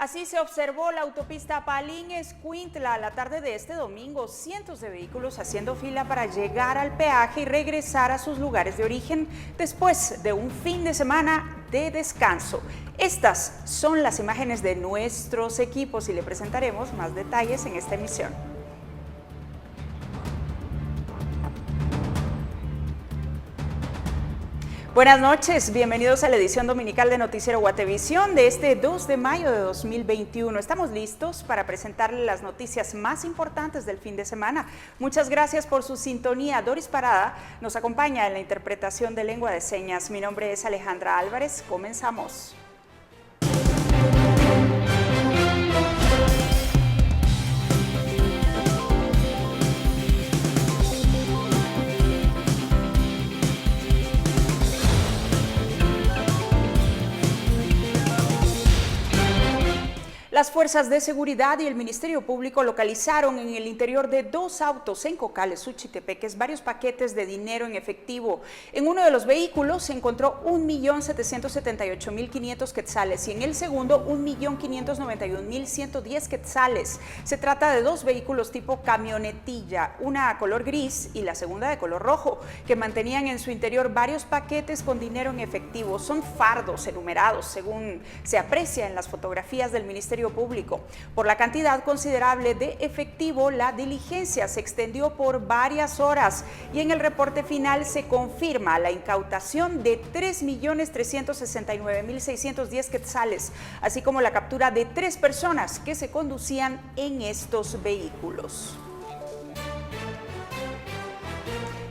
Así se observó la autopista Palín-Escuintla a la tarde de este domingo. Cientos de vehículos haciendo fila para llegar al peaje y regresar a sus lugares de origen después de un fin de semana de descanso. Estas son las imágenes de nuestros equipos y le presentaremos más detalles en esta emisión. Buenas noches, bienvenidos a la edición dominical de Noticiero Guatevisión de este 2 de mayo de 2021. Estamos listos para presentarle las noticias más importantes del fin de semana. Muchas gracias por su sintonía. Doris Parada nos acompaña en la interpretación de lengua de señas. Mi nombre es Alejandra Álvarez. Comenzamos. Las fuerzas de seguridad y el Ministerio Público localizaron en el interior de dos autos en Cocales, Suchitepeques, varios paquetes de dinero en efectivo. En uno de los vehículos se encontró 1.778.500 quetzales y en el segundo 1.591.110 quetzales. Se trata de dos vehículos tipo camionetilla, una a color gris y la segunda de color rojo, que mantenían en su interior varios paquetes con dinero en efectivo. Son fardos enumerados, según se aprecia en las fotografías del Ministerio Público. Por la cantidad considerable de efectivo, la diligencia se extendió por varias horas y en el reporte final se confirma la incautación de 3.369.610 quetzales, así como la captura de 3 personas que se conducían en estos vehículos.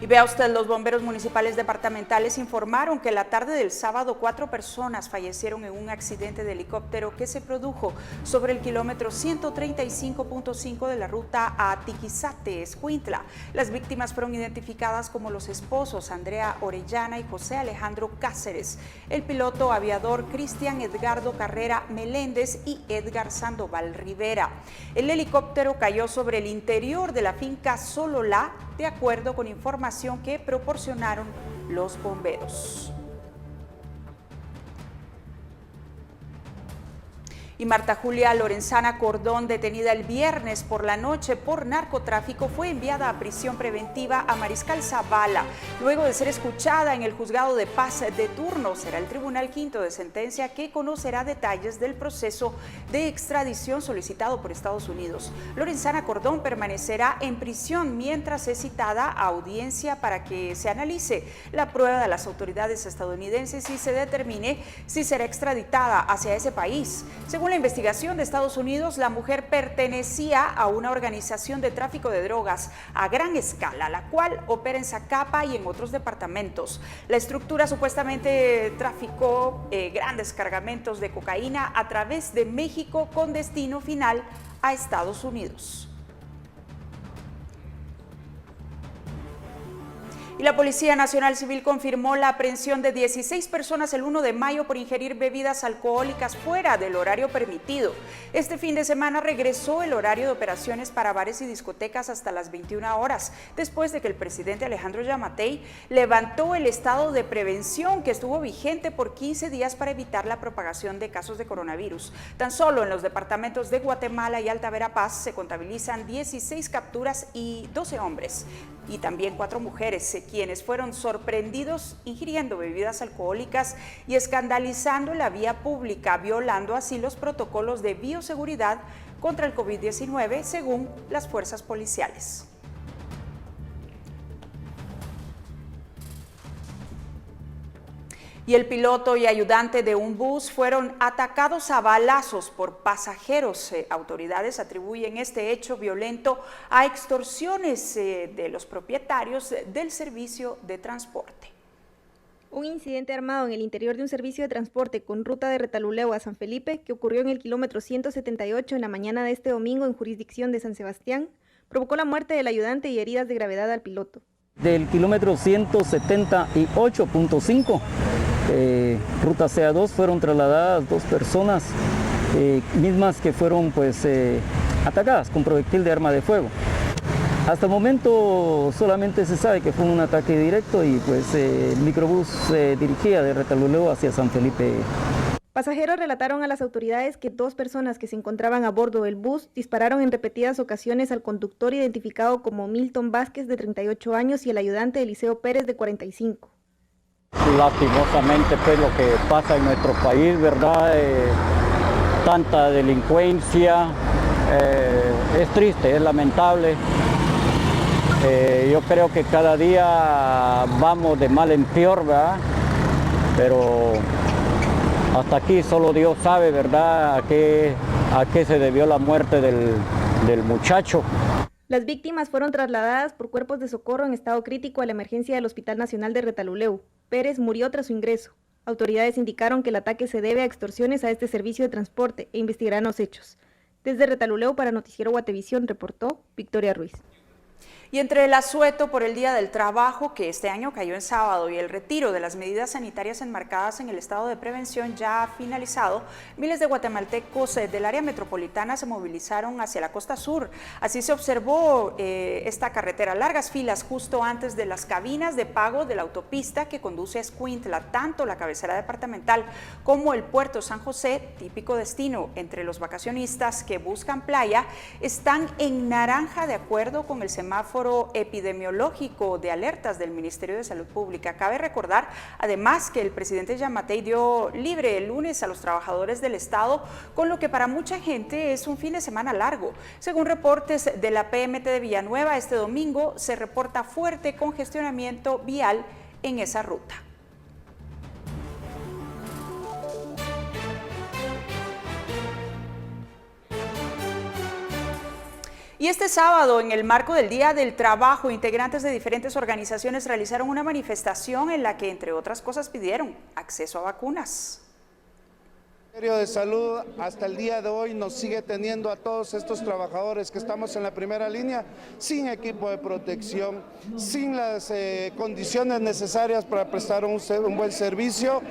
Y vea usted, los bomberos municipales departamentales informaron que la tarde del sábado 4 personas fallecieron en un accidente de helicóptero que se produjo sobre el kilómetro 135.5 de la ruta a Tiquizate, Escuintla. Las víctimas fueron identificadas como los esposos Andrea Orellana y José Alejandro Cáceres, el piloto aviador Cristian Edgardo Carrera Meléndez y Edgar Sandoval Rivera. El helicóptero cayó sobre el interior de la finca Sololá, de acuerdo con información que proporcionaron los bomberos. Y Marta Julia Lorenzana Cordón, detenida el viernes por la noche por narcotráfico, fue enviada a prisión preventiva a Mariscal Zavala, luego de ser escuchada en el juzgado de paz de turno. Será el Tribunal Quinto de Sentencia que conocerá detalles del proceso de extradición solicitado por Estados Unidos. Lorenzana Cordón permanecerá en prisión mientras es citada a audiencia para que se analice la prueba de las autoridades estadounidenses y se determine si será extraditada hacia ese país. Según la investigación de Estados Unidos, la mujer pertenecía a una organización de tráfico de drogas a gran escala, la cual opera en Zacapa y en otros departamentos. La estructura supuestamente traficó grandes cargamentos de cocaína a través de México con destino final a Estados Unidos. Y la Policía Nacional Civil confirmó la aprehensión de 16 personas el 1 de mayo por ingerir bebidas alcohólicas fuera del horario permitido. Este fin de semana regresó el horario de operaciones para bares y discotecas hasta las 21 horas, después de que el presidente Alejandro Yamatei levantó el estado de prevención que estuvo vigente por 15 días para evitar la propagación de casos de coronavirus. Tan solo en los departamentos de Guatemala y Alta Verapaz se contabilizan 16 capturas y 12 hombres y también 4 mujeres, quienes fueron sorprendidos ingiriendo bebidas alcohólicas y escandalizando la vía pública, violando así los protocolos de bioseguridad contra el COVID-19, según las fuerzas policiales. Y el piloto y ayudante de un bus fueron atacados a balazos por pasajeros. Autoridades atribuyen este hecho violento a extorsiones de los propietarios del servicio de transporte. Un incidente armado en el interior de un servicio de transporte con ruta de Retaluleu a San Felipe, que ocurrió en el kilómetro 178 en la mañana de este domingo en jurisdicción de San Sebastián, provocó la muerte del ayudante y heridas de gravedad al piloto. Del kilómetro 178.5, ruta CA2, fueron trasladadas 2 personas, mismas que fueron atacadas con proyectil de arma de fuego. Hasta el momento solamente se sabe que fue un ataque directo y el microbús se dirigía de Retaluleu hacia San Felipe. Pasajeros relataron a las autoridades que 2 personas que se encontraban a bordo del bus dispararon en repetidas ocasiones al conductor identificado como Milton Vázquez, de 38 años, y el ayudante Eliseo Pérez, de 45. Lastimosamente, pues, lo que pasa en nuestro país, ¿verdad? Tanta delincuencia, es triste, es lamentable. Yo creo que cada día vamos de mal en peor, ¿verdad? Pero hasta aquí solo Dios sabe, ¿verdad?, a qué se debió la muerte del muchacho. Las víctimas fueron trasladadas por cuerpos de socorro en estado crítico a la emergencia del Hospital Nacional de Retaluleu. Pérez murió tras su ingreso. Autoridades indicaron que el ataque se debe a extorsiones a este servicio de transporte e investigarán los hechos. Desde Retaluleu, para Noticiero Guatevisión, reportó Victoria Ruiz. Y entre el asueto por el Día del Trabajo, que este año cayó en sábado, y el retiro de las medidas sanitarias enmarcadas en el estado de prevención ya finalizado, miles de guatemaltecos del área metropolitana se movilizaron hacia la costa sur. Así se observó esta carretera, largas filas justo antes de las cabinas de pago de la autopista que conduce a Escuintla. Tanto la cabecera departamental como el puerto San José, típico destino entre los vacacionistas que buscan playa, están en naranja de acuerdo con el semáforo epidemiológico de alertas del Ministerio de Salud Pública. Cabe recordar, además, que el presidente Yamatei dio libre el lunes a los trabajadores del Estado, con lo que para mucha gente es un fin de semana largo. Según reportes de la PMT de Villanueva, este domingo se reporta fuerte congestionamiento vial en esa ruta. Y este sábado, en el marco del Día del Trabajo, integrantes de diferentes organizaciones realizaron una manifestación en la que, entre otras cosas, pidieron acceso a vacunas. El Ministerio de Salud hasta el día de hoy nos sigue teniendo a todos estos trabajadores que estamos en la primera línea sin equipo de protección, sin las condiciones necesarias para prestar un buen servicio.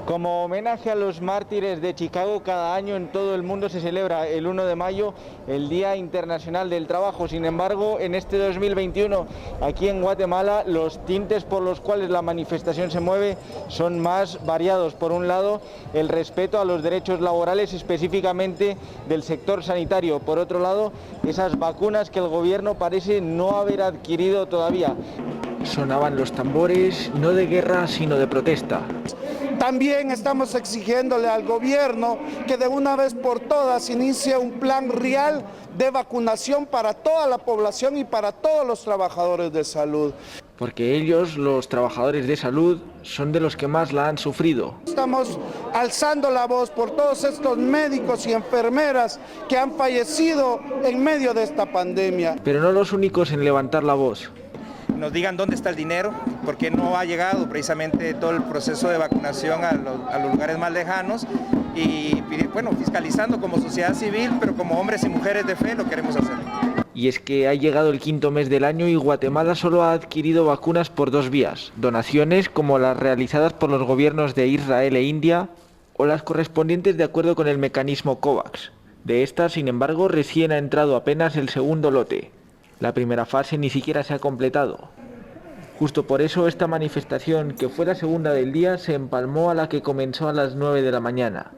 Como homenaje a los mártires de Chicago, cada año en todo el mundo se celebra el 1 de mayo el Día Internacional del Trabajo. Sin embargo, en este 2021, aquí en Guatemala, los tintes por los cuales la manifestación se mueve son más variados. Por un lado, el respeto a los derechos laborales, específicamente del sector sanitario. Por otro lado, esas vacunas que el gobierno parece no haber adquirido todavía. Sonaban los tambores, no de guerra, sino de protesta. También estamos exigiéndole al gobierno que de una vez por todas inicie un plan real de vacunación para toda la población y para todos los trabajadores de salud. Porque ellos, los trabajadores de salud, son de los que más la han sufrido. Estamos alzando la voz por todos estos médicos y enfermeras que han fallecido en medio de esta pandemia. Pero no los únicos en levantar la voz. Nos digan dónde está el dinero, porque no ha llegado precisamente todo el proceso de vacunación a los lugares más lejanos, y bueno, fiscalizando como sociedad civil, pero como hombres y mujeres de fe lo queremos hacer. Y es que ha llegado el quinto mes del año y Guatemala solo ha adquirido vacunas por 2 vías: donaciones como las realizadas por los gobiernos de Israel e India, o las correspondientes de acuerdo con el mecanismo COVAX. De estas, sin embargo, recién ha entrado apenas el segundo lote. La primera fase ni siquiera se ha completado. Justo por eso esta manifestación, que fue la segunda del día, se empalmó a la que comenzó a las 9 de la mañana.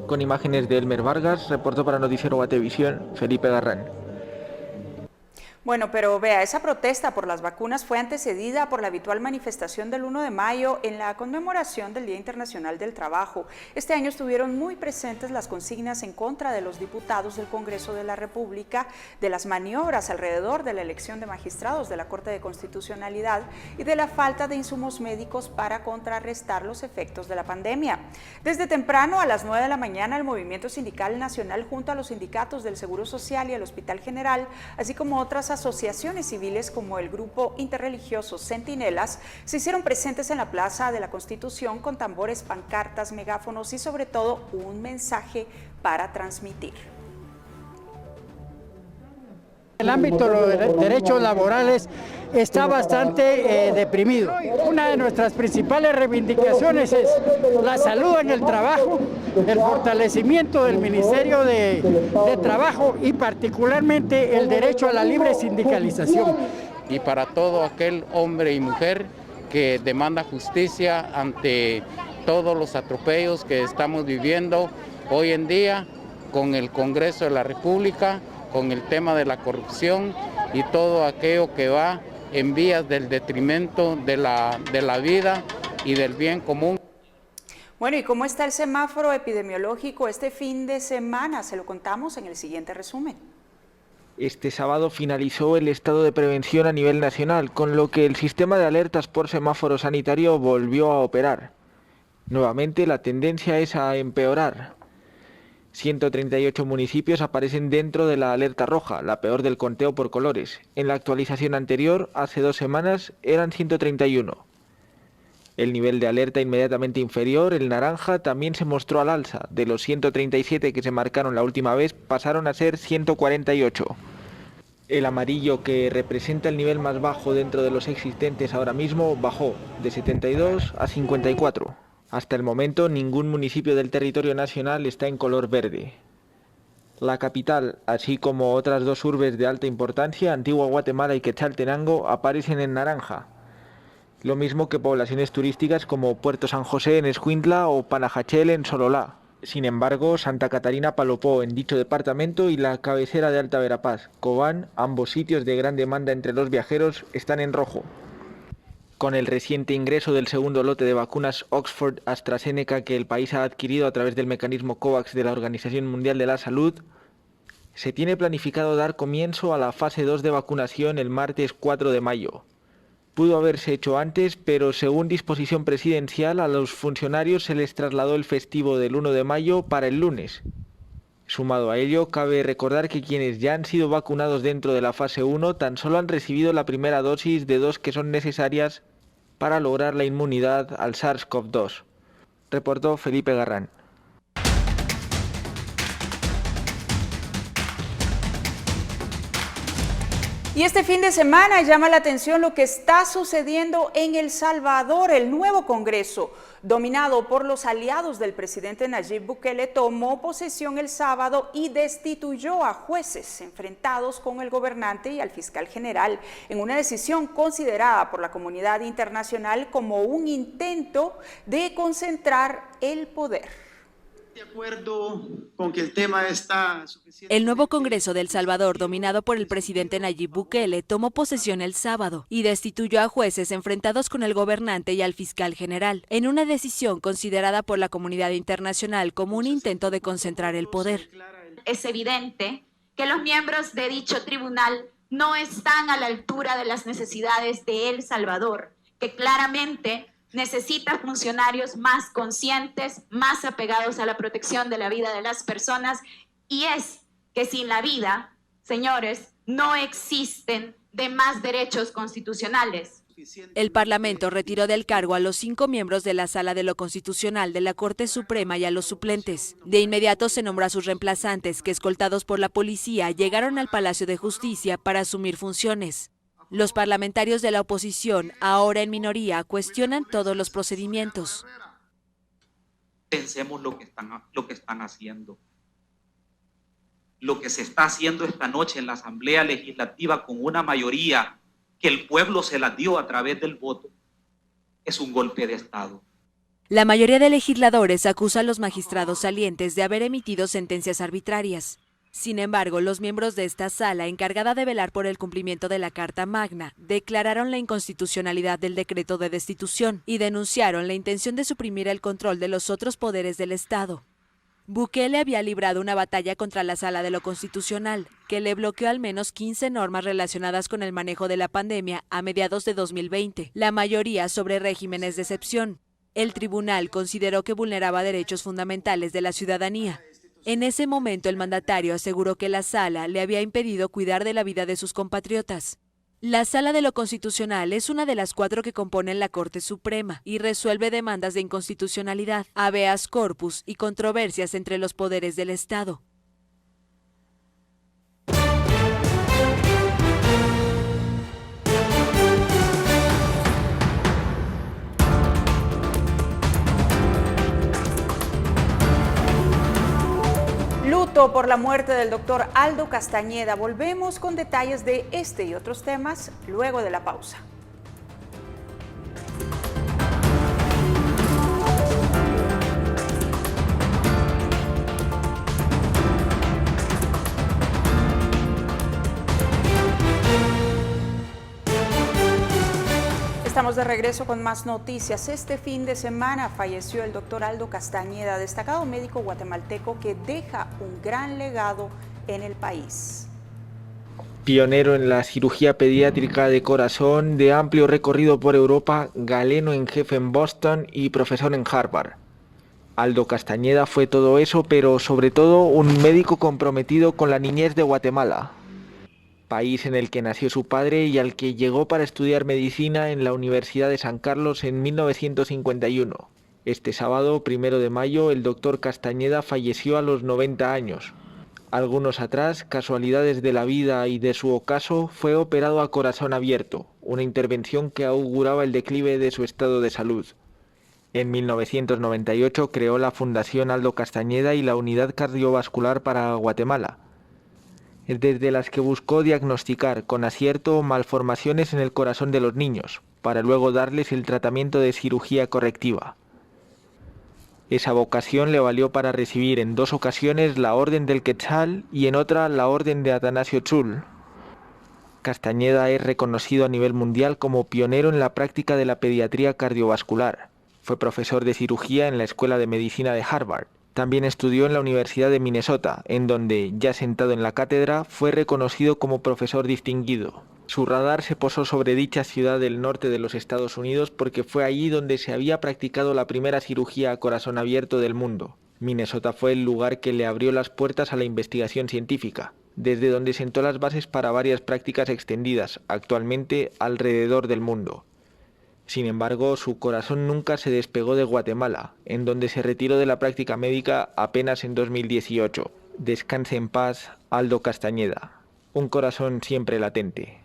Con imágenes de Elmer Vargas, reportó para Noticiero Guatevisión, Felipe Garrán. Bueno, pero vea, esa protesta por las vacunas fue antecedida por la habitual manifestación del 1 de mayo en la conmemoración del Día Internacional del Trabajo. Este año estuvieron muy presentes las consignas en contra de los diputados del Congreso de la República, de las maniobras alrededor de la elección de magistrados de la Corte de Constitucionalidad y de la falta de insumos médicos para contrarrestar los efectos de la pandemia. Desde temprano, a las 9 de la mañana, el Movimiento Sindical Nacional, junto a los sindicatos del Seguro Social y el Hospital General, así como otras asociaciones civiles como el grupo interreligioso Centinelas, se hicieron presentes en la Plaza de la Constitución con tambores, pancartas, megáfonos y sobre todo un mensaje para transmitir. El ámbito de los derechos laborales está bastante deprimido. Una de nuestras principales reivindicaciones es la salud en el trabajo, el fortalecimiento del Ministerio de Trabajo y particularmente el derecho a la libre sindicalización. y para todo aquel hombre y mujer que demanda justicia ante todos los atropellos que estamos viviendo hoy en día con el Congreso de la República, con el tema de la corrupción y todo aquello que va en vías del detrimento de la vida y del bien común. Bueno, ¿y cómo está el semáforo epidemiológico este fin de semana? Se lo contamos en el siguiente resumen. Este sábado finalizó el estado de prevención a nivel nacional, con lo que el sistema de alertas por semáforo sanitario volvió a operar. Nuevamente la tendencia es a empeorar. 138 municipios aparecen dentro de la alerta roja, la peor del conteo por colores. En la actualización anterior, hace 2 semanas, eran 131. El nivel de alerta inmediatamente inferior, el naranja, también se mostró al alza. De los 137 que se marcaron la última vez, pasaron a ser 148. El amarillo, que representa el nivel más bajo dentro de los existentes ahora mismo, bajó de 72 a 54. Hasta el momento, ningún municipio del territorio nacional está en color verde. La capital, así como otras 2 urbes de alta importancia, Antigua Guatemala y Quetzaltenango, aparecen en naranja. Lo mismo que poblaciones turísticas como Puerto San José en Escuintla o Panajachel en Sololá. Sin embargo, Santa Catarina Palopó en dicho departamento y la cabecera de Alta Verapaz, Cobán, ambos sitios de gran demanda entre los viajeros, están en rojo. Con el reciente ingreso del segundo lote de vacunas Oxford-AstraZeneca que el país ha adquirido a través del mecanismo COVAX de la Organización Mundial de la Salud, se tiene planificado dar comienzo a la fase 2 de vacunación el martes 4 de mayo. Pudo haberse hecho antes, pero según disposición presidencial a los funcionarios se les trasladó el festivo del 1 de mayo para el lunes. Sumado a ello, cabe recordar que quienes ya han sido vacunados dentro de la fase 1 tan solo han recibido la primera dosis de 2 que son necesarias para lograr la inmunidad al SARS-CoV-2, reportó Felipe Garrán. Y este fin de semana llama la atención lo que está sucediendo en El Salvador. El nuevo Congreso, dominado por los aliados del presidente Nayib Bukele, tomó posesión el sábado y destituyó a jueces enfrentados con el gobernante y al fiscal general en una decisión considerada por la comunidad internacional como un intento de concentrar el poder. De acuerdo con que el tema está suficiente. El nuevo Congreso de El Salvador, dominado por el presidente Nayib Bukele, tomó posesión el sábado y destituyó a jueces enfrentados con el gobernante y al fiscal general, en una decisión considerada por la comunidad internacional como un intento de concentrar el poder. Es evidente que los miembros de dicho tribunal no están a la altura de las necesidades de El Salvador, que claramente necesita funcionarios más conscientes, más apegados a la protección de la vida de las personas, y es que sin la vida, señores, no existen demás derechos constitucionales. El Parlamento retiró del cargo a los 5 miembros de la Sala de lo Constitucional de la Corte Suprema y a los suplentes. De inmediato se nombró a sus reemplazantes, que escoltados por la policía llegaron al Palacio de Justicia para asumir funciones. Los parlamentarios de la oposición, ahora en minoría, cuestionan todos los procedimientos. Pensemos lo que están haciendo. Lo que se está haciendo esta noche en la Asamblea Legislativa con una mayoría que el pueblo se la dio a través del voto es un golpe de Estado. La mayoría de legisladores acusa a los magistrados salientes de haber emitido sentencias arbitrarias. Sin embargo, los miembros de esta sala, encargada de velar por el cumplimiento de la Carta Magna, declararon la inconstitucionalidad del decreto de destitución y denunciaron la intención de suprimir el control de los otros poderes del Estado. Bukele había librado una batalla contra la Sala de lo Constitucional, que le bloqueó al menos 15 normas relacionadas con el manejo de la pandemia a mediados de 2020, la mayoría sobre regímenes de excepción. El tribunal consideró que vulneraba derechos fundamentales de la ciudadanía. En ese momento, el mandatario aseguró que la sala le había impedido cuidar de la vida de sus compatriotas. La Sala de lo Constitucional es una de las 4 que componen la Corte Suprema y resuelve demandas de inconstitucionalidad, habeas corpus y controversias entre los poderes del Estado. Luto luto por la muerte del doctor Aldo Castañeda. Volvemos con detalles de este y otros temas luego de la pausa. Estamos de regreso con más noticias. Este fin de semana falleció el doctor Aldo Castañeda, destacado médico guatemalteco que deja un gran legado en el país. Pionero en la cirugía pediátrica de corazón, de amplio recorrido por Europa, galeno en jefe en Boston y profesor en Harvard. Aldo Castañeda fue todo eso, pero sobre todo un médico comprometido con la niñez de Guatemala, país en el que nació su padre y al que llegó para estudiar medicina en la Universidad de San Carlos en 1951. Este sábado, 1 de mayo, el doctor Castañeda falleció a los 90 años. Algunos atrás, casualidades de la vida y de su ocaso, fue operado a corazón abierto, una intervención que auguraba el declive de su estado de salud. En 1998 creó la Fundación Aldo Castañeda y la Unidad Cardiovascular para Guatemala, desde las que buscó diagnosticar con acierto malformaciones en el corazón de los niños, para luego darles el tratamiento de cirugía correctiva. Esa vocación le valió para recibir en 2 ocasiones la Orden del Quetzal y en otra la Orden de Atanasio Tzul. Castañeda es reconocido a nivel mundial como pionero en la práctica de la pediatría cardiovascular. Fue profesor de cirugía en la Escuela de Medicina de Harvard. También estudió en la Universidad de Minnesota, en donde, ya sentado en la cátedra, fue reconocido como profesor distinguido. Su radar se posó sobre dicha ciudad del norte de los Estados Unidos porque fue allí donde se había practicado la primera cirugía a corazón abierto del mundo. Minnesota fue el lugar que le abrió las puertas a la investigación científica, desde donde sentó las bases para varias prácticas extendidas, actualmente alrededor del mundo. Sin embargo, su corazón nunca se despegó de Guatemala, en donde se retiró de la práctica médica apenas en 2018. Descanse en paz, Aldo Castañeda. Un corazón siempre latente.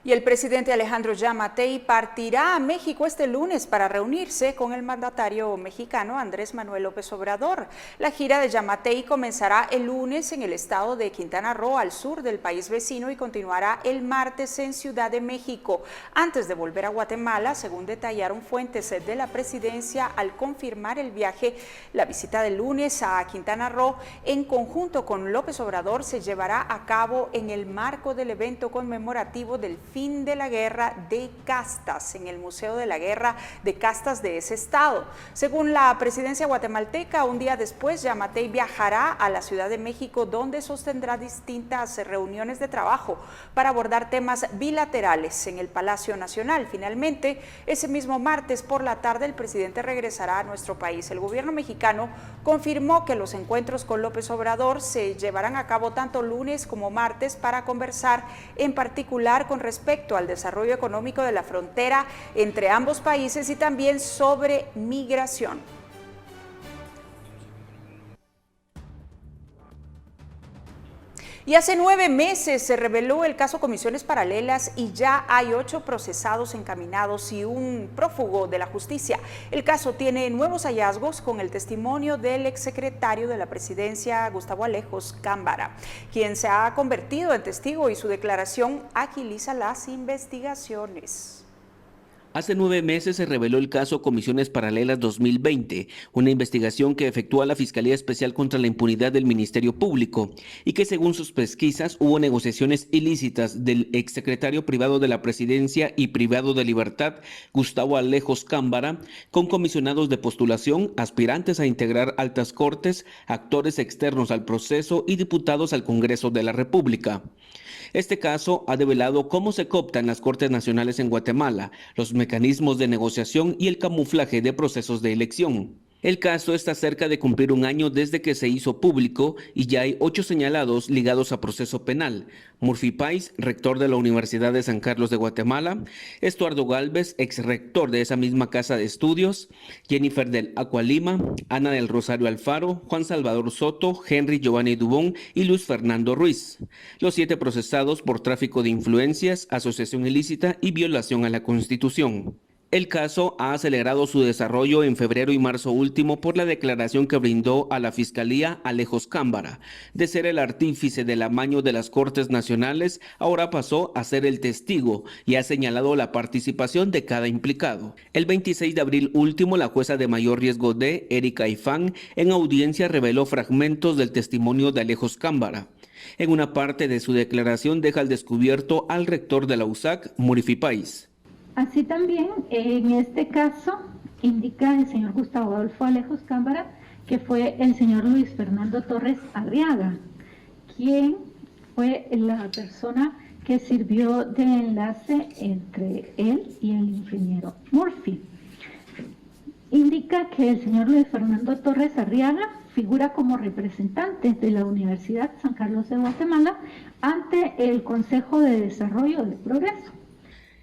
Y el presidente Alejandro Yamatei partirá a México este lunes para reunirse con el mandatario mexicano Andrés Manuel López Obrador. La gira de Yamatei comenzará el lunes en el estado de Quintana Roo, al sur del país vecino, y continuará el martes en Ciudad de México, antes de volver a Guatemala, según detallaron fuentes de la presidencia al confirmar el viaje. La visita del lunes a Quintana Roo, en conjunto con López Obrador, se llevará a cabo en el marco del evento conmemorativo del fin de la guerra de castas en el Museo de la Guerra de Castas de ese estado. Según la presidencia guatemalteca, un día después Yamatei viajará a la Ciudad de México, donde sostendrá distintas reuniones de trabajo para abordar temas bilaterales en el Palacio Nacional. Finalmente, ese mismo martes por la tarde, el presidente regresará a nuestro país. El gobierno mexicano confirmó que los encuentros con López Obrador se llevarán a cabo tanto lunes como martes para conversar en particular con respecto al desarrollo económico de la frontera entre ambos países y también sobre migración. Y hace 9 meses se reveló el caso Comisiones Paralelas y ya hay 8 procesados encaminados y un prófugo de la justicia. El caso tiene nuevos hallazgos con el testimonio del exsecretario de la Presidencia, Gustavo Alejos Cámbara, quien se ha convertido en testigo y su declaración agiliza las investigaciones. Hace 9 meses se reveló el caso Comisiones Paralelas 2020, una investigación que efectúa la Fiscalía Especial contra la Impunidad del Ministerio Público y que según sus pesquisas hubo negociaciones ilícitas del exsecretario privado de la Presidencia y privado de libertad, Gustavo Alejos Cámbara, con comisionados de postulación, aspirantes a integrar altas cortes, actores externos al proceso y diputados al Congreso de la República. Este caso ha develado cómo se cooptan las Cortes Nacionales en Guatemala, los mecanismos de negociación y el camuflaje de procesos de elección. El caso está cerca de cumplir 1 año desde que se hizo público y ya hay 8 señalados ligados a proceso penal. Murphy Pais, rector de la Universidad de San Carlos de Guatemala, Estuardo Galvez, ex rector de esa misma casa de estudios, Jennifer del Acua Lima, Ana del Rosario Alfaro, Juan Salvador Soto, Henry Giovanni Dubón y Luis Fernando Ruiz. Los 7 procesados por tráfico de influencias, asociación ilícita y violación a la Constitución. El caso ha acelerado su desarrollo en febrero y marzo último por la declaración que brindó a la Fiscalía Alejos Cámbara. De ser el artífice del amaño de las Cortes Nacionales, ahora pasó a ser el testigo y ha señalado la participación de cada implicado. El 26 de abril último, la jueza de mayor riesgo D, Erika Ifán, en audiencia reveló fragmentos del testimonio de Alejos Cámbara. En una parte de su declaración deja al descubierto al rector de la USAC, Murifi País. Así también, en este caso, indica el señor Gustavo Adolfo Alejos Cámbara que fue el señor Luis Fernando Torres Arriaga, quien fue la persona que sirvió de enlace entre él y el ingeniero Murphy. Indica que el señor Luis Fernando Torres Arriaga figura como representante de la Universidad San Carlos de Guatemala ante el Consejo de Desarrollo del Progreso.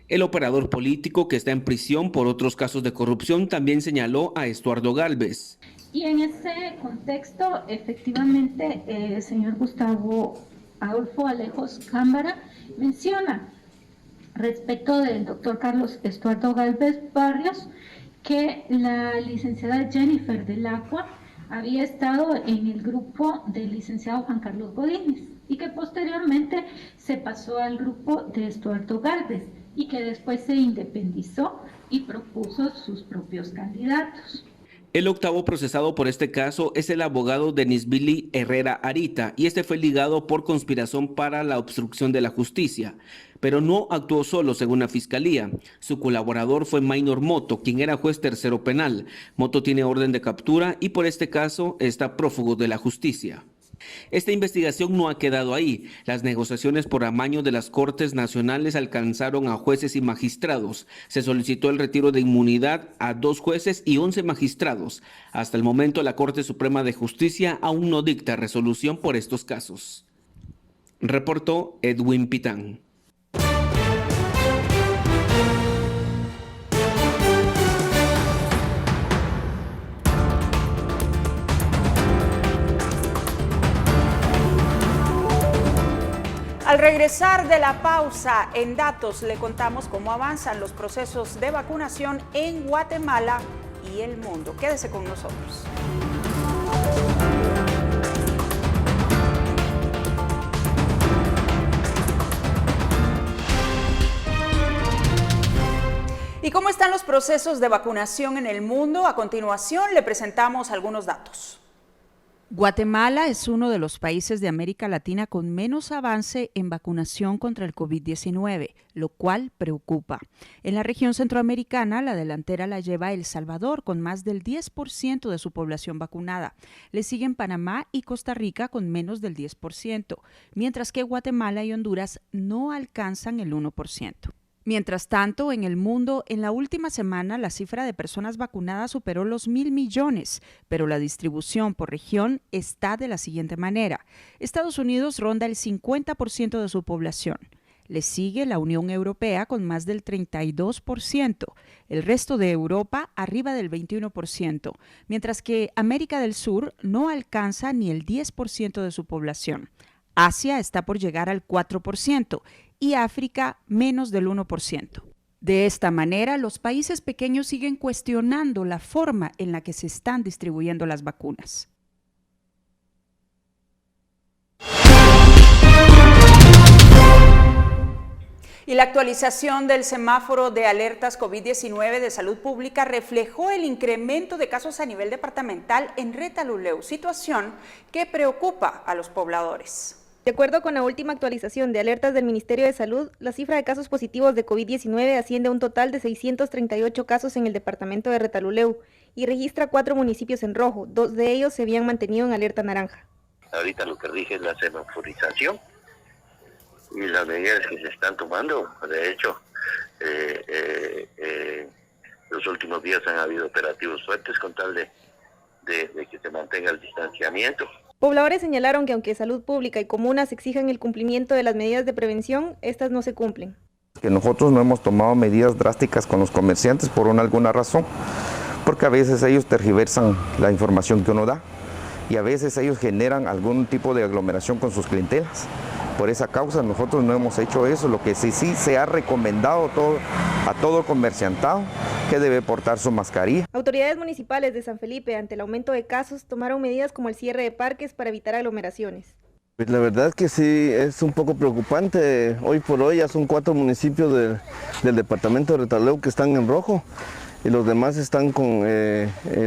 El operador político, que está en prisión por otros casos de corrupción, también señaló a Estuardo Gálvez. Y en ese contexto, efectivamente, el señor Gustavo Adolfo Alejos Cámbara menciona respecto del doctor Carlos Estuardo Gálvez Barrios que la licenciada Jennifer del Acua había estado en el grupo del licenciado Juan Carlos Godínez y que posteriormente se pasó al grupo de Estuardo Gálvez y que después se independizó y propuso sus propios candidatos. El octavo procesado por este caso es el abogado Denis Billy Herrera Arita, y este fue ligado por conspiración para la obstrucción de la justicia, pero no actuó solo según la fiscalía. Su colaborador fue Maynor Moto, quien era juez tercero penal. Moto tiene orden de captura y por este caso está prófugo de la justicia. Esta investigación no ha quedado ahí. Las negociaciones por amaño de las Cortes Nacionales alcanzaron a jueces y magistrados. Se solicitó el retiro de inmunidad a 2 jueces y 11 magistrados. Hasta el momento, la Corte Suprema de Justicia aún no dicta resolución por estos casos. Reportó Edwin Pitán. Al regresar de la pausa, en Datos le contamos cómo avanzan los procesos de vacunación en Guatemala y el mundo. Quédese con nosotros. ¿Y cómo están los procesos de vacunación en el mundo? A continuación le presentamos algunos datos. Guatemala es uno de los países de América Latina con menos avance en vacunación contra el COVID-19, lo cual preocupa. En la región centroamericana, la delantera la lleva El Salvador, con más del 10% de su población vacunada. Le siguen Panamá y Costa Rica con menos del 10%, mientras que Guatemala y Honduras no alcanzan el 1%. Mientras tanto, en el mundo, en la última semana, la cifra de personas vacunadas superó los 1.000 millones, pero la distribución por región está de la siguiente manera. Estados Unidos ronda el 50% de su población. Le sigue la Unión Europea con más del 32%, el resto de Europa arriba del 21%, mientras que América del Sur no alcanza ni el 10% de su población. Asia está por llegar al 4% y África menos del 1%. De esta manera, los países pequeños siguen cuestionando la forma en la que se están distribuyendo las vacunas. Y la actualización del semáforo de alertas COVID-19 de salud pública reflejó el incremento de casos a nivel departamental en Retalhuleu, situación que preocupa a los pobladores. De acuerdo con la última actualización de alertas del Ministerio de Salud, la cifra de casos positivos de COVID-19 asciende a un total de 638 casos en el departamento de Retalhuleu y registra 4 municipios en rojo, 2 de ellos se habían mantenido en alerta naranja. Ahorita lo que rige es la semaforización y las medidas que se están tomando. De hecho, los últimos días han habido operativos fuertes con tal de que se mantenga el distanciamiento. Pobladores señalaron que aunque Salud Pública y comunas exijan el cumplimiento de las medidas de prevención, estas no se cumplen. Que nosotros no hemos tomado medidas drásticas con los comerciantes por alguna razón, porque a veces ellos tergiversan la información que uno da y a veces ellos generan algún tipo de aglomeración con sus clientelas. Por esa causa nosotros no hemos hecho eso. Lo que sí se ha recomendado a todo comerciantado que debe portar su mascarilla. Autoridades municipales de San Felipe, ante el aumento de casos, tomaron medidas como el cierre de parques para evitar aglomeraciones. Pues la verdad es que sí, es un poco preocupante. Hoy por hoy ya son 4 municipios del departamento de Retaluleu que están en rojo y los demás están con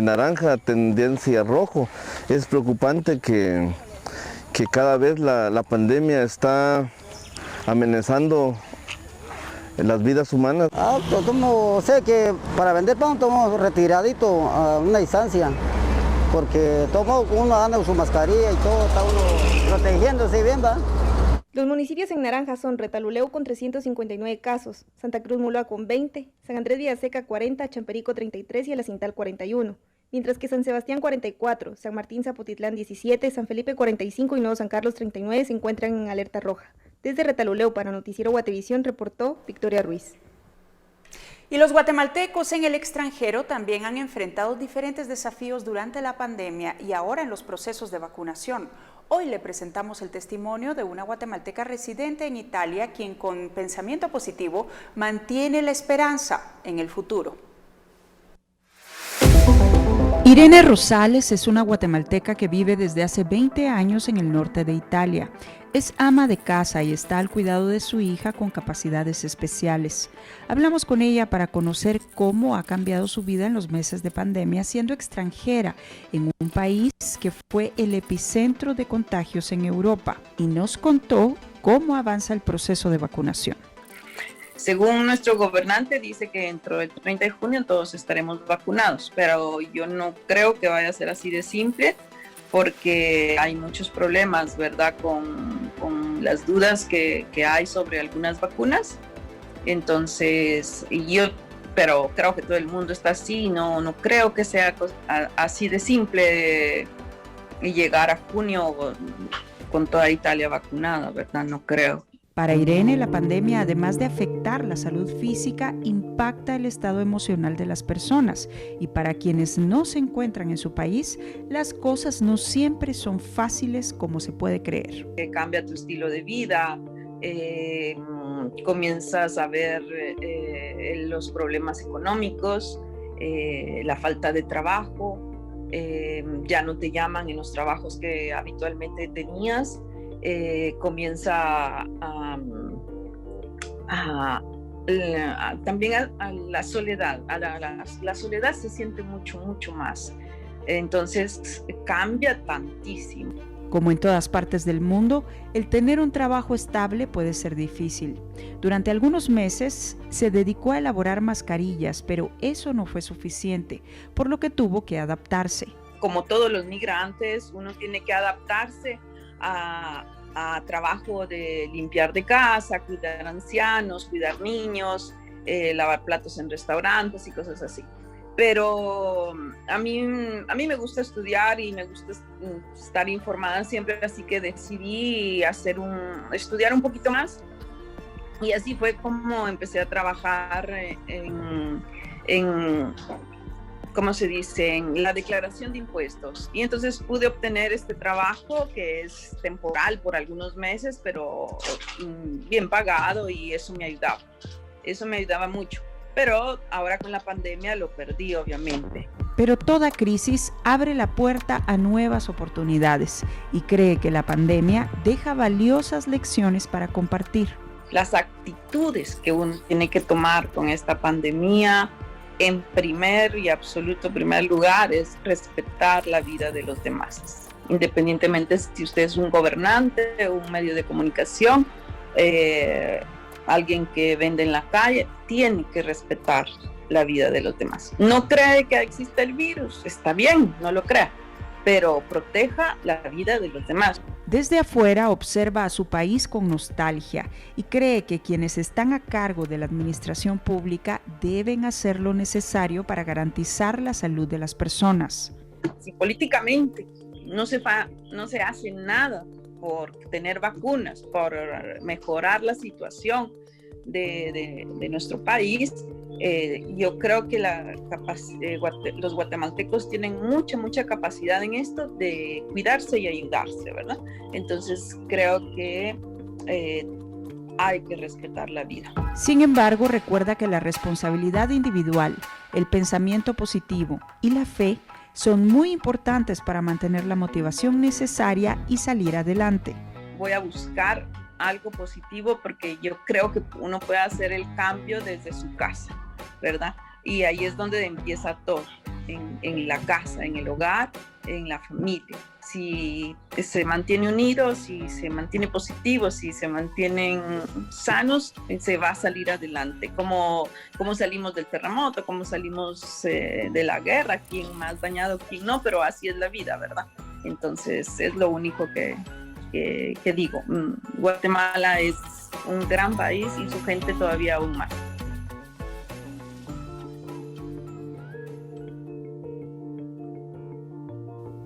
naranja, tendencia a rojo. Es preocupante que cada vez la pandemia está amenazando las vidas humanas. Pues como sé que para vender pan estamos retiradito a una distancia, porque todo uno anda con su mascarilla y todo, está uno protegiéndose bien, ¿va? Los municipios en naranja son Retaluleu con 359 casos, Santa Cruz Muloa con 20, San Andrés Villaseca 40, Champerico 33 y El Acintal 41. Mientras que San Sebastián 44, San Martín Zapotitlán 17, San Felipe 45 y Nuevo San Carlos 39 se encuentran en alerta roja. Desde Retaluleu para Noticiero Guatevisión reportó Victoria Ruiz. Y los guatemaltecos en el extranjero también han enfrentado diferentes desafíos durante la pandemia y ahora en los procesos de vacunación. Hoy le presentamos el testimonio de una guatemalteca residente en Italia, quien con pensamiento positivo mantiene la esperanza en el futuro. Irene Rosales es una guatemalteca que vive desde hace 20 años en el norte de Italia. Es ama de casa y está al cuidado de su hija con capacidades especiales. Hablamos con ella para conocer cómo ha cambiado su vida en los meses de pandemia siendo extranjera en un país que fue el epicentro de contagios en Europa, y nos contó cómo avanza el proceso de vacunación. Según nuestro gobernante, dice que dentro del 30 de junio todos estaremos vacunados, pero yo no creo que vaya a ser así de simple, porque hay muchos problemas, ¿verdad?, con las dudas que hay sobre algunas vacunas. Entonces, pero creo que todo el mundo está así, no creo que sea así de simple llegar a junio con toda Italia vacunada, ¿verdad? No creo. Para Irene, la pandemia, además de afectar la salud física, impacta el estado emocional de las personas. Y para quienes no se encuentran en su país, las cosas no siempre son fáciles como se puede creer. Cambia tu estilo de vida, comienzas a ver los problemas económicos, la falta de trabajo, ya no te llaman en los trabajos que habitualmente tenías. Comienza también a la soledad, la soledad se siente mucho más, entonces cambia tantísimo. Como en todas partes del mundo, el tener un trabajo estable puede ser difícil. Durante algunos meses se dedicó a elaborar mascarillas, pero eso no fue suficiente, por lo que tuvo que adaptarse. Como todos los migrantes, uno tiene que adaptarse a trabajo de limpiar de casa, cuidar ancianos, cuidar niños, lavar platos en restaurantes y cosas así. Pero a mí me gusta estudiar y me gusta estar informada siempre, así que decidí estudiar un poquito más, y así fue como empecé a trabajar en ¿cómo se dice?, en la declaración de impuestos. Y entonces pude obtener este trabajo que es temporal por algunos meses, pero bien pagado, y eso me ayudaba mucho. Pero ahora con la pandemia lo perdí, obviamente. Pero toda crisis abre la puerta a nuevas oportunidades y cree que la pandemia deja valiosas lecciones para compartir. Las actitudes que uno tiene que tomar con esta pandemia, en primer y absoluto primer lugar, es respetar la vida de los demás. Independientemente si usted es un gobernante, un medio de comunicación, alguien que vende en la calle, tiene que respetar la vida de los demás. No cree que existe el virus, está bien, no lo crea, pero proteja la vida de los demás. Desde afuera observa a su país con nostalgia y cree que quienes están a cargo de la administración pública deben hacer lo necesario para garantizar la salud de las personas. Si políticamente no se hace nada por tener vacunas, por mejorar la situación de nuestro país, yo creo que los guatemaltecos tienen mucha capacidad en esto de cuidarse y ayudarse, ¿verdad? Entonces creo que hay que respetar la vida. Sin embargo, recuerda que la responsabilidad individual, el pensamiento positivo y la fe son muy importantes para mantener la motivación necesaria y salir adelante. Voy a buscar algo positivo porque yo creo que uno puede hacer el cambio desde su casa, ¿verdad? Y ahí es donde empieza todo, en la casa, en el hogar, en la familia. Si se mantiene unido, si se mantiene positivo, si se mantienen sanos, se va a salir adelante. Como salimos del terremoto, como salimos de la guerra, quién más dañado, quién no, pero así es la vida, ¿verdad? Entonces es lo único que digo. Guatemala es un gran país y su gente todavía aún más.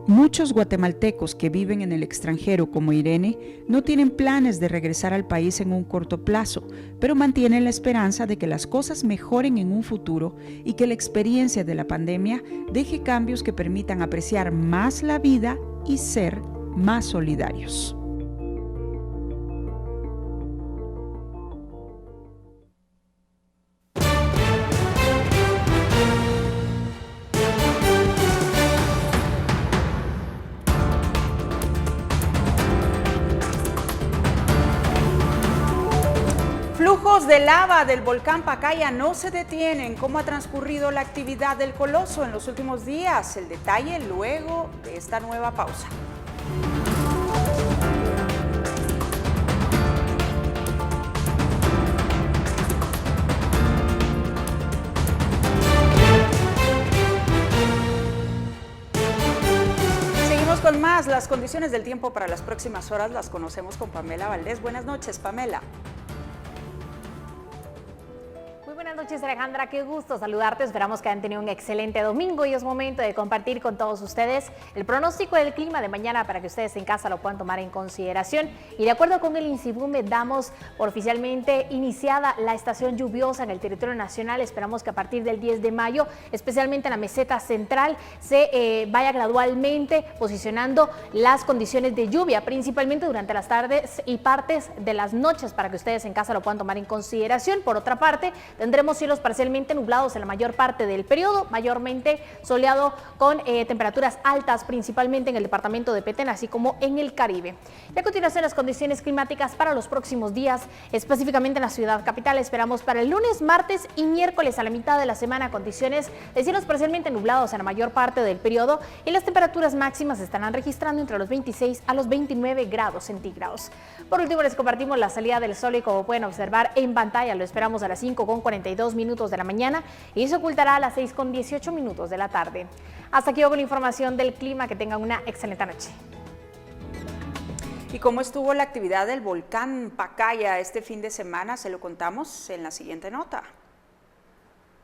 Muchos guatemaltecos que viven en el extranjero, como Irene, no tienen planes de regresar al país en un corto plazo, pero mantienen la esperanza de que las cosas mejoren en un futuro y que la experiencia de la pandemia deje cambios que permitan apreciar más la vida y ser más solidarios. Flujos de lava del volcán Pacaya no se detienen. ¿Cómo ha transcurrido la actividad del coloso en los últimos días? El detalle luego de esta nueva pausa. Seguimos con más. Las condiciones del tiempo para las próximas horas las conocemos con Pamela Valdés. Buenas noches, Pamela. Buenas noches, Alejandra, qué gusto saludarte. Esperamos que hayan tenido un excelente domingo y es momento de compartir con todos ustedes el pronóstico del clima de mañana para que ustedes en casa lo puedan tomar en consideración. Y de acuerdo con el INSIBUME, damos por oficialmente iniciada la estación lluviosa en el territorio nacional. Esperamos que a partir del 10 de mayo, especialmente en la meseta central, se vaya gradualmente posicionando las condiciones de lluvia, principalmente durante las tardes y partes de las noches, para que ustedes en casa lo puedan tomar en consideración. Por otra parte, tendremos cielos parcialmente nublados en la mayor parte del periodo, mayormente soleado con temperaturas altas, principalmente en el departamento de Petén, así como en el Caribe. Y a continuación, las condiciones climáticas para los próximos días, específicamente en la ciudad capital. Esperamos para el lunes, martes y miércoles a la mitad de la semana condiciones de cielos parcialmente nublados en la mayor parte del periodo y las temperaturas máximas estarán registrando entre los 26 a los 29 grados centígrados. Por último, les compartimos la salida del sol y como pueden observar en pantalla, lo esperamos a las 5:42 minutos de la mañana y se ocultará a las 6:18 de la tarde. Hasta aquí con la información del clima. Que tengan una excelente noche. ¿Y cómo estuvo la actividad del volcán Pacaya este fin de semana? Se lo contamos en la siguiente nota.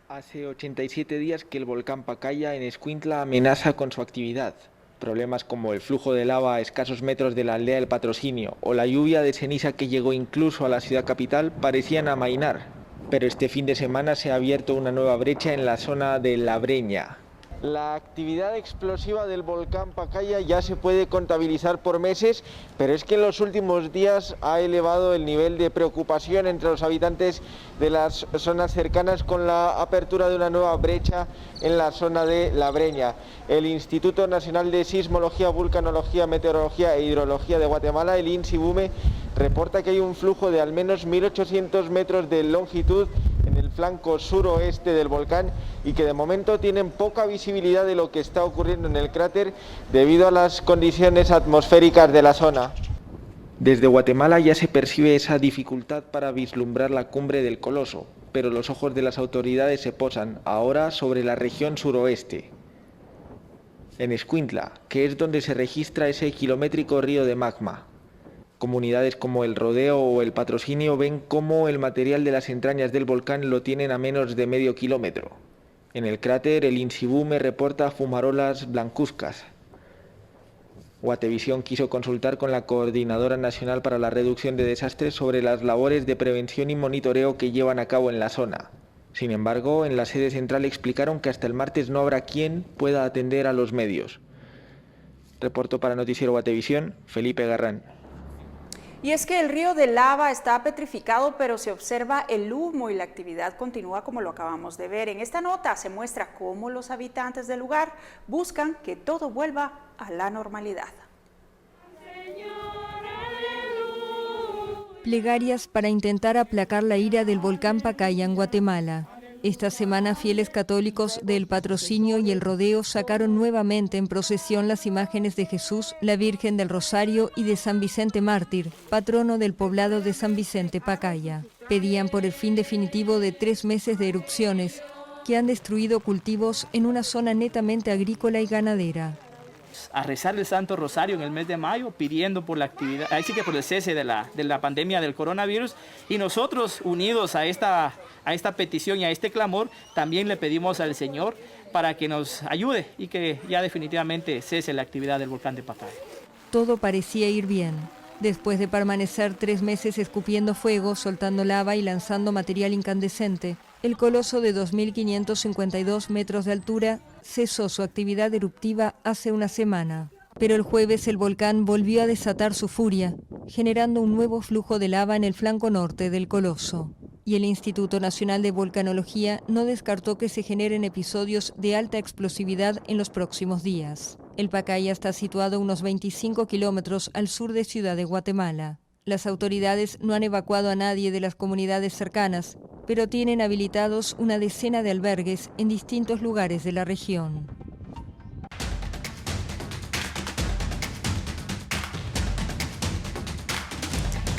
Hace 87 días que el volcán Pacaya en Escuintla amenaza con su actividad. Problemas como el flujo de lava a escasos metros de la aldea del Patrocinio o la lluvia de ceniza que llegó incluso a la ciudad capital parecían amainar. Pero este fin de semana se ha abierto una nueva brecha en la zona de La Breña. La actividad explosiva del volcán Pacaya ya se puede contabilizar por meses, pero es que en los últimos días ha elevado el nivel de preocupación entre los habitantes de las zonas cercanas con la apertura de una nueva brecha en la zona de La Breña. El Instituto Nacional de Sismología, Vulcanología, Meteorología e Hidrología de Guatemala, el INSIBUME, reporta que hay un flujo de al menos 1.800 metros de longitud en el flanco suroeste del volcán y que de momento tienen poca visibilidad de lo que está ocurriendo en el cráter debido a las condiciones atmosféricas de la zona. Desde Guatemala ya se percibe esa dificultad para vislumbrar la cumbre del Coloso, pero los ojos de las autoridades se posan ahora sobre la región suroeste. En Escuintla, que es donde se registra ese kilométrico río de magma. Comunidades como El Rodeo o El Patrocinio ven cómo el material de las entrañas del volcán lo tienen a menos de medio kilómetro. En el cráter, el INSIBUME reporta fumarolas blancuzcas. Guatevisión quiso consultar con la Coordinadora Nacional para la Reducción de Desastres sobre las labores de prevención y monitoreo que llevan a cabo en la zona. Sin embargo, en la sede central explicaron que hasta el martes no habrá quien pueda atender a los medios. Reportó para Noticiero Guatevisión, Felipe Garrán. Y es que el río de lava está petrificado, pero se observa el humo y la actividad continúa como lo acabamos de ver. En esta nota se muestra cómo los habitantes del lugar buscan que todo vuelva a la normalidad. Plegarias para intentar aplacar la ira del volcán Pacaya en Guatemala. Esta semana fieles católicos del Patrocinio y el Rodeo sacaron nuevamente en procesión las imágenes de Jesús, la Virgen del Rosario y de San Vicente Mártir, patrono del poblado de San Vicente Pacaya. Pedían por el fin definitivo de 3 meses de erupciones que han destruido cultivos en una zona netamente agrícola y ganadera. A rezar el Santo Rosario en el mes de mayo, pidiendo por la actividad, así que por el cese de la pandemia del coronavirus, y nosotros unidos a esta petición y a este clamor, también le pedimos al Señor para que nos ayude y que ya definitivamente cese la actividad del volcán de Pacaya. Todo parecía ir bien. Después de permanecer 3 meses escupiendo fuego, soltando lava y lanzando material incandescente, el coloso de 2.552 metros de altura cesó su actividad eruptiva hace una semana. Pero el jueves el volcán volvió a desatar su furia, generando un nuevo flujo de lava en el flanco norte del coloso. Y el Instituto Nacional de Volcanología no descartó que se generen episodios de alta explosividad en los próximos días. El Pacaya está situado a unos 25 kilómetros al sur de Ciudad de Guatemala. Las autoridades no han evacuado a nadie de las comunidades cercanas, pero tienen habilitados una decena de albergues en distintos lugares de la región.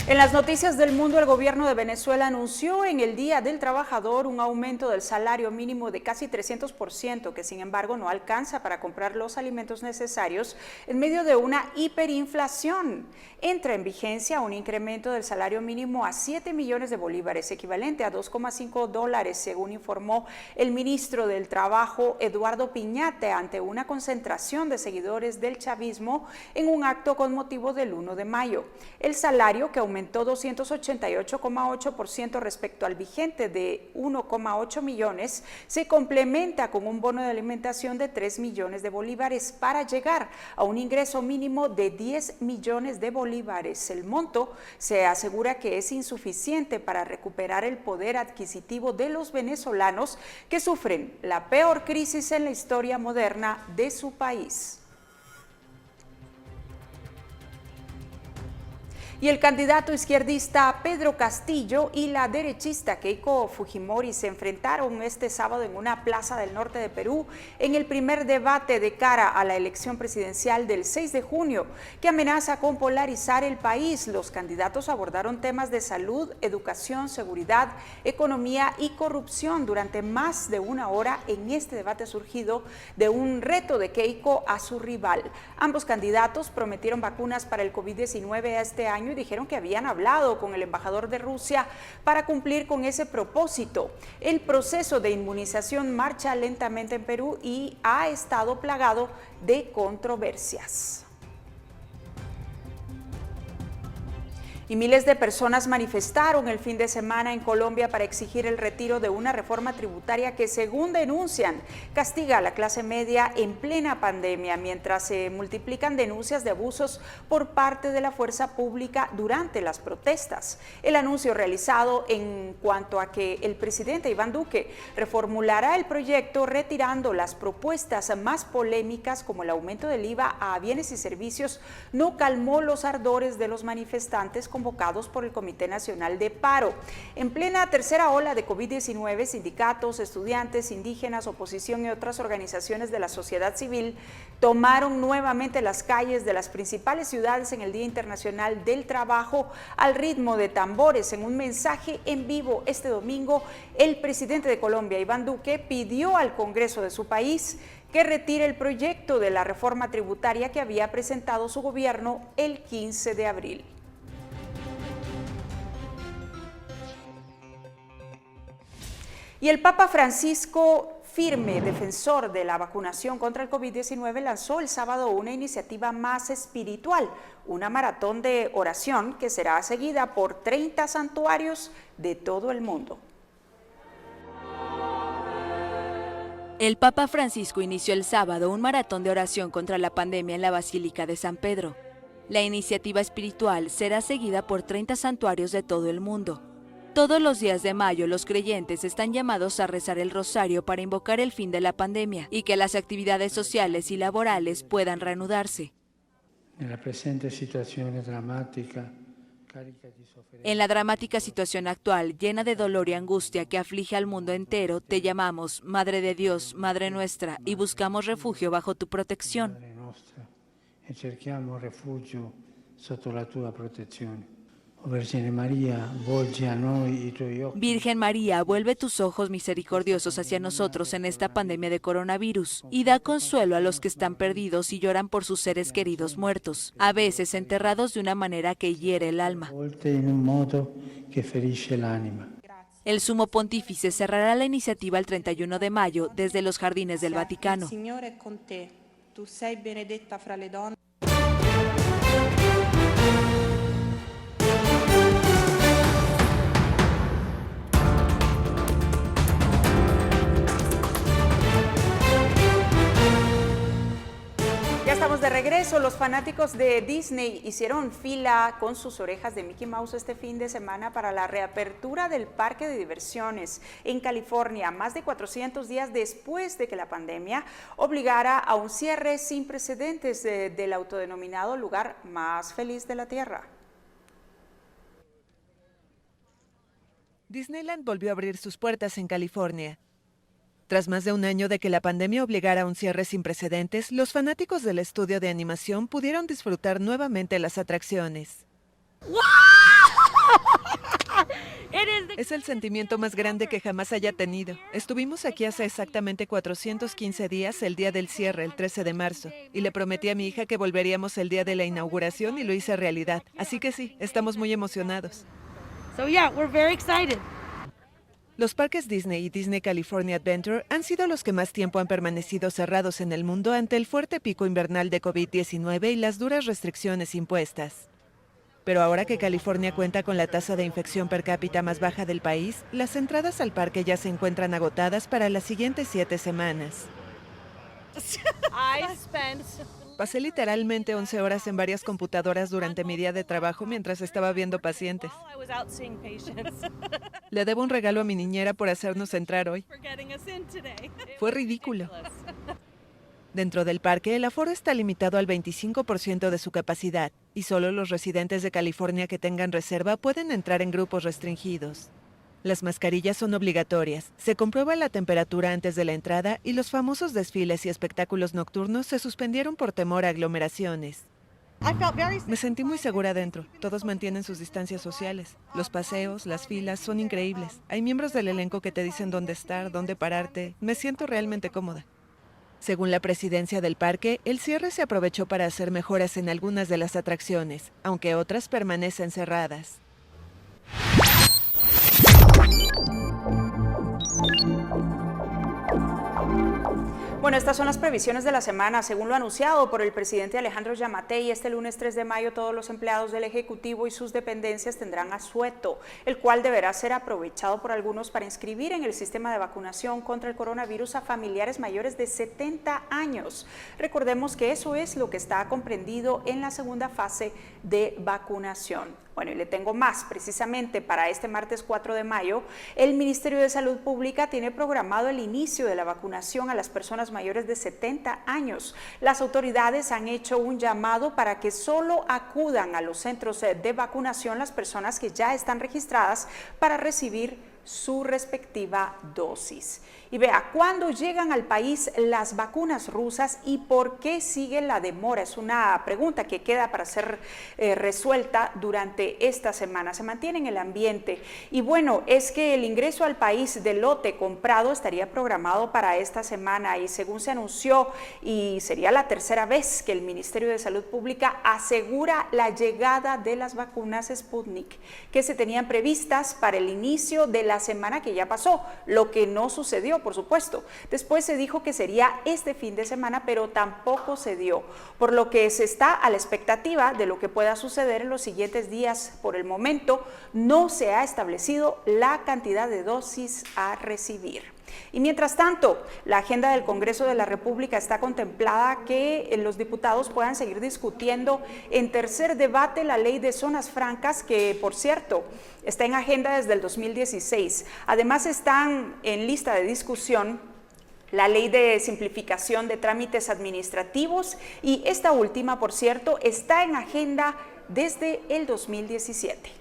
En las noticias del mundo, el gobierno de Venezuela anunció en el Día del Trabajador un aumento del salario mínimo de casi 300%, que sin embargo no alcanza para comprar los alimentos necesarios en medio de una hiperinflación. Entra en vigencia un incremento del salario mínimo a 7 millones de bolívares, equivalente a $2,5, según informó el ministro del Trabajo, Eduardo Piñate, ante una concentración de seguidores del chavismo en un acto con motivo del 1 de mayo. El salario, que aumentó 288,8% respecto al vigente de 1,8 millones, se complementa con un bono de alimentación de 3 millones de bolívares para llegar a un ingreso mínimo de 10 millones de bolívares. El monto se asegura que es insuficiente para recuperar el poder adquisitivo de los venezolanos que sufren la peor crisis en la historia moderna de su país. Y el candidato izquierdista Pedro Castillo y la derechista Keiko Fujimori se enfrentaron este sábado en una plaza del norte de Perú en el primer debate de cara a la elección presidencial del 6 de junio, que amenaza con polarizar el país. Los candidatos abordaron temas de salud, educación, seguridad, economía y corrupción durante más de una hora en este debate surgido de un reto de Keiko a su rival. Ambos candidatos prometieron vacunas para el COVID-19 este año y dijeron que habían hablado con el embajador de Rusia para cumplir con ese propósito. El proceso de inmunización marcha lentamente en Perú y ha estado plagado de controversias. Y miles de personas manifestaron el fin de semana en Colombia para exigir el retiro de una reforma tributaria que, según denuncian, castiga a la clase media en plena pandemia, mientras se multiplican denuncias de abusos por parte de la fuerza pública durante las protestas. El anuncio realizado en cuanto a que el presidente Iván Duque reformulará el proyecto retirando las propuestas más polémicas como el aumento del IVA a bienes y servicios no calmó los ardores de los manifestantes convocados por el Comité Nacional de Paro. En plena tercera ola de COVID-19, sindicatos, estudiantes, indígenas, oposición y otras organizaciones de la sociedad civil tomaron nuevamente las calles de las principales ciudades en el Día Internacional del Trabajo al ritmo de tambores. En un mensaje en vivo este domingo, el presidente de Colombia, Iván Duque, pidió al Congreso de su país que retire el proyecto de la reforma tributaria que había presentado su gobierno el 15 de abril. Y el Papa Francisco, firme defensor de la vacunación contra el COVID-19, lanzó el sábado una iniciativa más espiritual, una maratón de oración que será seguida por 30 santuarios de todo el mundo. El Papa Francisco inició el sábado un maratón de oración contra la pandemia en la Basílica de San Pedro. La iniciativa espiritual será seguida por 30 santuarios de todo el mundo. Todos los días de mayo, los creyentes están llamados a rezar el rosario para invocar el fin de la pandemia y que las actividades sociales y laborales puedan reanudarse. En la dramática situación actual, llena de dolor y angustia que aflige al mundo entero, te llamamos, Madre de Dios, Madre nuestra, y buscamos refugio bajo tu protección. E cerchiamo refugio sotto la tua protezione. O Vergine María, volgi a noi i tuoi occhi. Virgen María, vuelve tus ojos misericordiosos hacia nosotros en esta pandemia de coronavirus y da consuelo a los que están perdidos y lloran por sus seres queridos muertos, a veces enterrados de una manera que hiere el alma. Volte in un modo che ferisce l'anima. El sumo pontífice cerrará la iniciativa el 31 de mayo desde los jardines del Vaticano. Il Signore è con te. Tu sei benedetta fra le donne. Ya estamos de regreso. Los fanáticos de Disney hicieron fila con sus orejas de Mickey Mouse este fin de semana para la reapertura del parque de diversiones en California, más de 400 días después de que la pandemia obligara a un cierre sin precedentes del autodenominado lugar más feliz de la Tierra. Disneyland volvió a abrir sus puertas en California. Tras más de un año de que la pandemia obligara a un cierre sin precedentes, los fanáticos del estudio de animación pudieron disfrutar nuevamente las atracciones. Es el sentimiento más grande que jamás haya tenido. Estuvimos aquí hace exactamente 415 días, el día del cierre, el 13 de marzo, y le prometí a mi hija que volveríamos el día de la inauguración y lo hice realidad. Así que sí, estamos muy emocionados. We're very excited. Los parques Disney y Disney California Adventure han sido los que más tiempo han permanecido cerrados en el mundo ante el fuerte pico invernal de COVID-19 y las duras restricciones impuestas. Pero ahora que California cuenta con la tasa de infección per cápita más baja del país, las entradas al parque ya se encuentran agotadas para las siguientes 7 semanas. Pasé literalmente 11 horas en varias computadoras durante mi día de trabajo mientras estaba viendo pacientes. Le debo un regalo a mi niñera por hacernos entrar hoy. Fue ridículo. Dentro del parque, el aforo está limitado al 25% de su capacidad y solo los residentes de California que tengan reserva pueden entrar en grupos restringidos. Las mascarillas son obligatorias, se comprueba la temperatura antes de la entrada y los famosos desfiles y espectáculos nocturnos se suspendieron por temor a aglomeraciones. Me sentí muy segura dentro, todos mantienen sus distancias sociales. Los paseos, las filas son increíbles. Hay miembros del elenco que te dicen dónde estar, dónde pararte. Me siento realmente cómoda. Según la presidencia del parque, el cierre se aprovechó para hacer mejoras en algunas de las atracciones, aunque otras permanecen cerradas. Bueno, estas son las previsiones de la semana. Según lo anunciado por el presidente Alejandro Yamatei, este lunes 3 de mayo todos los empleados del Ejecutivo y sus dependencias tendrán asueto, el cual deberá ser aprovechado por algunos para inscribir en el sistema de vacunación contra el coronavirus a familiares mayores de 70 años. Recordemos que eso es lo que está comprendido en la segunda fase de vacunación. Bueno, y le tengo más. Precisamente para este martes 4 de mayo, el Ministerio de Salud Pública tiene programado el inicio de la vacunación a las personas mayores de 70 años. Las autoridades han hecho un llamado para que solo acudan a los centros de vacunación las personas que ya están registradas para recibir su respectiva dosis. Y vea, ¿cuándo llegan al país las vacunas rusas y por qué sigue la demora? Es una pregunta que queda para ser resuelta durante esta semana. Se mantiene en el ambiente. Y bueno, es que el ingreso al país del lote comprado estaría programado para esta semana y según se anunció, y sería la tercera vez que el Ministerio de Salud Pública asegura la llegada de las vacunas Sputnik, que se tenían previstas para el inicio de la semana que ya pasó, lo que no sucedió, por supuesto. Después se dijo que sería este fin de semana, pero tampoco se dio, por lo que se está a la expectativa de lo que pueda suceder en los siguientes días. Por el momento, no se ha establecido la cantidad de dosis a recibir. Y mientras tanto, la agenda del Congreso de la República está contemplada que los diputados puedan seguir discutiendo en tercer debate la ley de zonas francas, que por cierto está en agenda desde el 2016. Además están en lista de discusión la ley de simplificación de trámites administrativos y esta última, por cierto, está en agenda desde el 2017.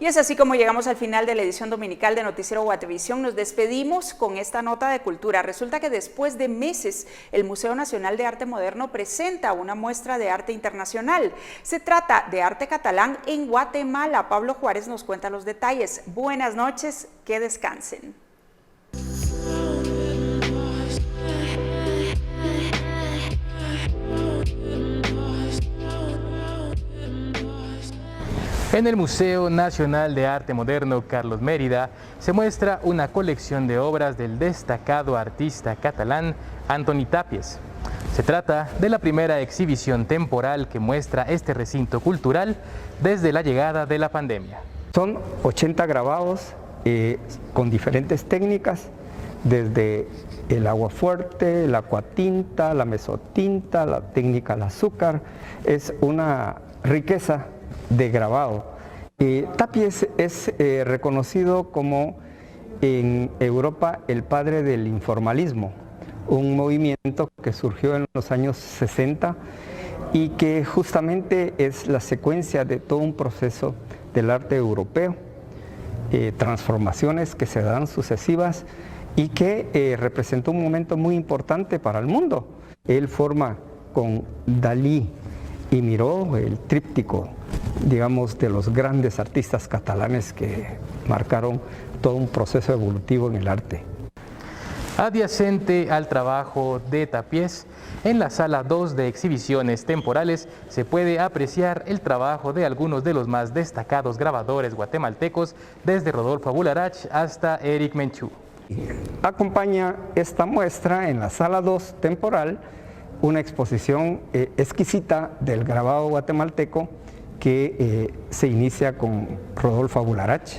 Y es así como llegamos al final de la edición dominical de Noticiero Guatevisión. Nos despedimos con esta nota de cultura. Resulta que después de meses, el Museo Nacional de Arte Moderno presenta una muestra de arte internacional. Se trata de arte catalán en Guatemala. Pablo Juárez nos cuenta los detalles. Buenas noches, que descansen. En el Museo Nacional de Arte Moderno Carlos Mérida se muestra una colección de obras del destacado artista catalán Antoni Tàpies. Se trata de la primera exhibición temporal que muestra este recinto cultural desde la llegada de la pandemia. Son 80 grabados con diferentes técnicas, desde el agua fuerte, el acuatinta, la mesotinta, la técnica al azúcar. Es una riqueza de grabado. Tàpies es reconocido como en Europa el padre del informalismo, un movimiento que surgió en los años 60 y que justamente es la secuencia de todo un proceso del arte europeo, transformaciones que se dan sucesivas y que representó un momento muy importante para el mundo. Él forma con Dalí y Miró el tríptico, digamos, de los grandes artistas catalanes que marcaron todo un proceso evolutivo en el arte. Adyacente al trabajo de Tàpies, en la sala 2 de exhibiciones temporales se puede apreciar el trabajo de algunos de los más destacados grabadores guatemaltecos, desde Rodolfo Abularach hasta Éric Menchú. Acompaña esta muestra en la sala 2 temporal una exposición exquisita del grabado guatemalteco que se inicia con Rodolfo Abularach,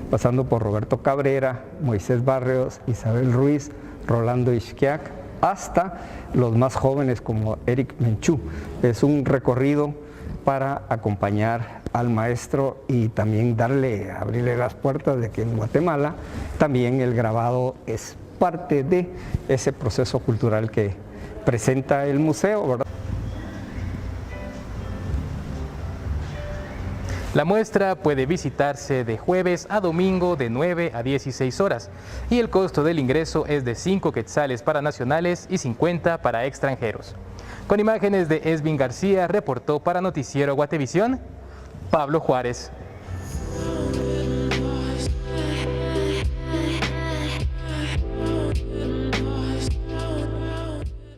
pasando por Roberto Cabrera, Moisés Barrios, Isabel Ruiz, Rolando Ixquiac, hasta los más jóvenes como Éric Menchú. Es un recorrido para acompañar al maestro y también abrirle las puertas de que en Guatemala también el grabado es parte de ese proceso cultural que presenta el museo, ¿verdad? La muestra puede visitarse de jueves a domingo de 9 a 16 horas y el costo del ingreso es de 5 quetzales para nacionales y 50 para extranjeros. Con imágenes de Esvin García, reportó para Noticiero Guatevisión, Pablo Juárez.